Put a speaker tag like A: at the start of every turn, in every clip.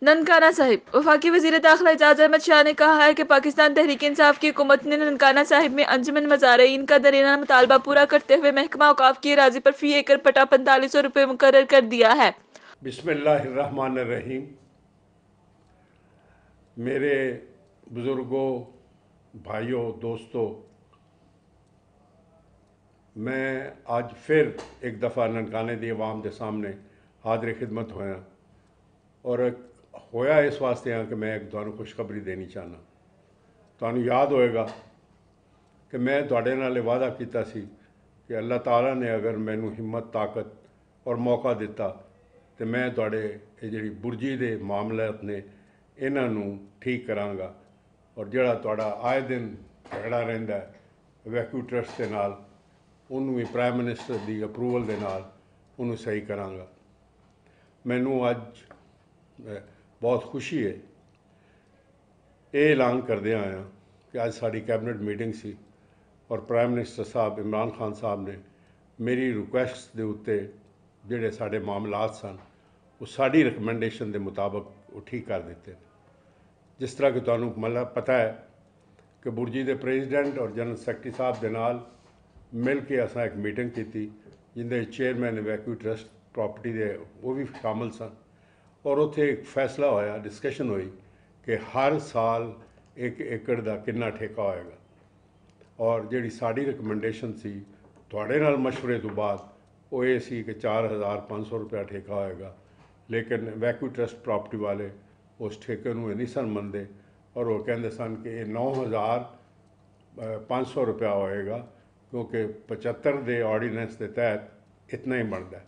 A: ननकाना साहिब। वफाकी वज़ीर दाखिला एजाज अहमद शाह ने कहा है कि पाकिस्तान तहरीक इंसाफ की हुकूमत ने ननकाना साहिब में अंजुमन मज़ारिन का दरीना मुतालबा पूरा करते हुए महकमा औकाफ की राजी पर फी एकड़ पटा 4500 रुपये मुकर्रर कर दिया है।
B: बिस्मिल्लाहिर्रहमानिर्रहीम। मेरे बुज़ुर्गों, भाइयों, दोस्तों, मैं आज फिर एक दफ़ा ननकाने दी आवाम के सामने हाज़िर खिदमत होया और होया इस वास्ते हाँ कि मैं एक तुहानू खुशखबरी देनी चाहना। तुहानू याद होएगा कि मैं तुहाडे नाल वादा किया सी कि अल्लाह ताला ने अगर मैनू हिम्मत, ताकत और मौका दिता तो मैं तुहाडे ये जिहड़ी बुर्जी दे मामलात ने इन्हां नू ठीक करांगा और जिहड़ा तुहाडा आए दिन झगड़ा रहिंदा है वैक्यू ट्रस्ट के नाल उन्होंने भी प्राइम मिनिस्टर की अप्रूवल के नाल उन्होंने सही करांगा। मैनू अज बहुत खुशी है ये ऐलान करदे आया कि अज साड़ी कैबिनेट मीटिंग सी और प्राइम मिनिस्टर साहब इमरान खान साहब ने मेरी रिक्वेस्ट के उत्ते जिहड़े साडे मामलात सन वो साड़ी रिकमेंडेशन के मुताबिक वो ठीक कर दिते। जिस तरह कि तुहानू मतलब पता है कि बुर्जी के प्रेजिडेंट और जनरल सैकटरी साहब के नाल मिल के असां एक मीटिंग की जिंदे चेयरमैन वैक्यू ट्रस्ट प्रॉपर्टी के वो भी शामिल सन और उत्थे एक फैसला होया, डिस्कशन हुई कि हर साल 1 एकड़ का कितना ठेका होएगा और जिहड़ी साड़ी रिकमेंडेशन सी तुहाडे नाल मशवरे तो बाद वो ये सी कि 4500 रुपया ठेका होएगा, लेकिन वैक्यू ट्रस्ट प्रॉपर्टी वाले उस ठेके नूं नहीं सन मनदे और वो कहंदे सन कि 9500 रुपया होएगा क्योंकि 75 के ऑर्डीनेंस के तहत इतना ही बनता है।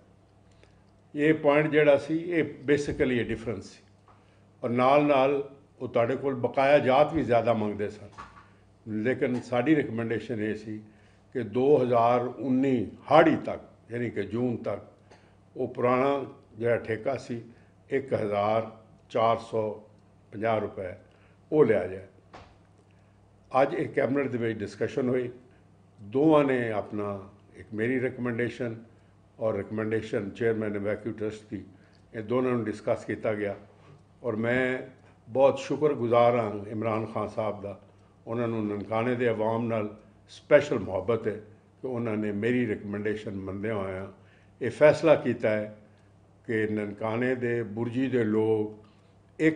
B: ये पॉइंट जोड़ा सी ये बेसिकली ये डिफरेंस सी और नाल नाल वो तुहाडे कोल बकाया जात भी ज़्यादा मंगते सन, लेकिन साड़ी रिकमेंडेशन ये सी कि 2019 हाड़ी तक यानी कि जून तक वो पुराना जोड़ा ठेका सी 1450 रुपए वो लिया जाए। अज एक कैबिनेट के डिस्कशन हुई, दोवां ने अपना एक मेरी रिकमेंडेशन और रिकमेंडेशन चेयरमैन वैक्यू ट्रस्ट की ये दोनों डिस्कस किया गया और मैं बहुत शुक्रगुजार हाँ इमरान खान साहब का। उन्होंने ननकाने के अवाम नाल स्पैशल मुहब्बत है कि उन्होंने मेरी रिकमेंडेशन मंदे होया ये फैसला किया है कि ननकाने के बुर्जी के लोग 1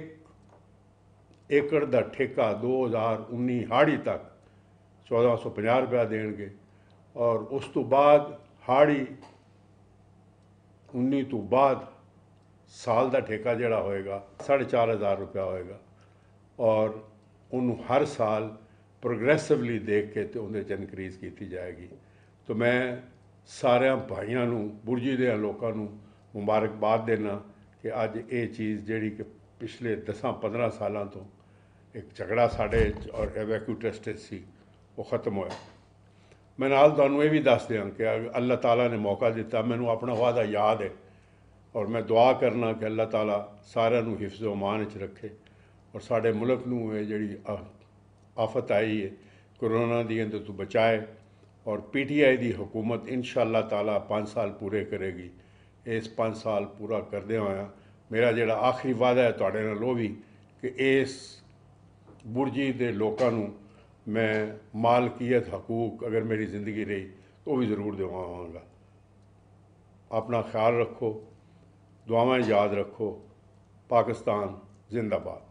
B: एकड़ का ठेका 2019 हाड़ी तक 1450 रुपया देंगे और उस तो बाद हाड़ी 19 तो बाद साल का ठेका जोड़ा होएगा 4500 रुपया होएगा और उन्होंने हर साल प्रोग्रैसिवली देख के तो उन्हें इनक्रीज़ की जाएगी। तो मैं सारे भाइयों नूं बुर्जी दे लोगों नूं मुबारकबाद देना कि अज ये चीज़ जिहड़ी कि पिछले 10-15 सालों तो एक झगड़ा साढ़े और वैक्यू ट्रस्ट सी वो ख़त्म होया। मैं नाल तुहानूं ये भी दस दियां कि अल्लाह ताला ने मौका दिता, मैनूं अपना वादा याद है और मैं दुआ करना कि अल्लाह ताला सारिਆਂ नूं हिफ्ज़ अमान च रखे और साडे मुल्क नूं ये जिहड़ी आफत आई है कोरोना दी इहदे तो बचाए और PTI की हुकूमत इंशाअल्लाह ताला 5 साल पूरे करेगी। इस 5 साल पूरा करदे होया मेरा जिहड़ा आखिरी वादा है तुहाडे नाल वो भी कि इस बुर्जी के लोगों नूं मैं मालकीयत हकूक अगर मेरी ज़िंदगी रही तो भी ज़रूर दिवावांगा। अपना ख्याल रखो, दुआवां याद रखो। पाकिस्तान जिंदाबाद।